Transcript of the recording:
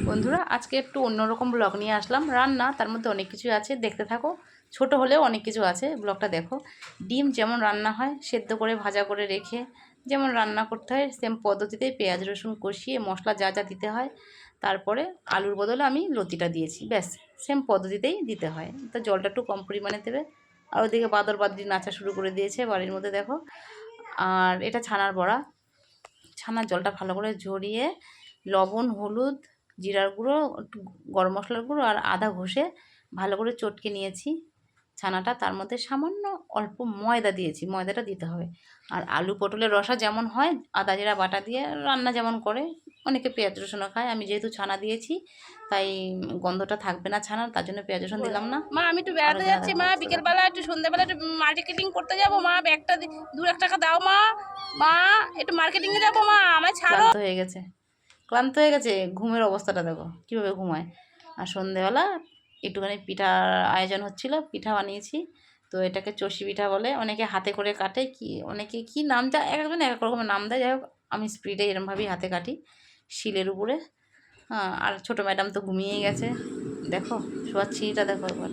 বন্ধুরা আজকে একটু অন্যরকম ব্লগ নিয়ে আসলাম। রান্না, তার মধ্যে অনেক কিছু আছে, দেখতে থাকো। ছোট হলেও অনেক কিছু আছে, ব্লগটা দেখো। ডিম যেমন রান্না হয়, সেদ্ধ করে ভাজা করে রেখে যেমন রান্না করতে হয়, সেম পদ্ধতিতেই পেঁয়াজ রসুন কষিয়ে মশলা যা যা দিতে হয়, তারপরে আলুর বদলে আমি লতিটা দিয়েছি, ব্যাস সেম পদ্ধতিতেই দিতে হয়। তো জলটা একটু কম পরিমাণে দেবে। আর ওদিকে বাদর বাদরি নাচা শুরু করে দিয়েছে বাড়ির মধ্যে, দেখো। আর এটা ছানার বড়া। ছানার জলটা ভালো করে ঝরিয়ে লবণ, হলুদ, জিরার গুঁড়ো, একটু গরম মশলার গুঁড়ো আর আদা ঘষে ভালো করে চটকে নিয়েছি ছানাটা। তার মধ্যে সামান্য অল্প ময়দা দিয়েছি, ময়দাটা দিতে হবে। আর আলু পটলের রসা যেমন হয় আদা জিরা বাটা দিয়ে রান্না যেমন করে, অনেকে পেঁয়াজ রসুনও খায়, আমি যেহেতু ছানা দিয়েছি তাই গন্ধটা থাকবে না ছানার, তার জন্য পেঁয়াজ রসুন দিলাম না। মা আমি একটু আরও বেড়াতে যা যাচ্ছি দেখো মা, অবস্থা দেখো। বিকেলবেলা একটু সন্ধ্যাবেলা একটু মার্কেটিং করতে যাবো মা, ব্যাগটা 2 লাখ টাকা দাও মা। মা একটু মার্কেটিংয়ে যাবো মা, আমায় ছাড়ো। ক্লান্ত হয়ে গেছে, ক্লান্ত হয়ে গেছে, ঘুমের অবস্থাটা দেখো কীভাবে ঘুমায়। আর সন্ধেবেলা একটুখানি পিঠার আয়োজন হচ্ছিল, পিঠা বানিয়েছি। তো এটাকে চষি পিঠা বলে, অনেকে হাতে করে কাটে, কি অনেকে কি নাম যা, এক একজন এক এক রকমের নাম দেয়। যাই হোক, আমি স্পিডে এরমভাবেই হাতে কাটি, শিলের উপরে। হ্যাঁ, আর ছোটো ম্যাডাম তো ঘুমিয়েই গেছে, দেখো শোয়ার ছিঁড়িটা দেখো একবার।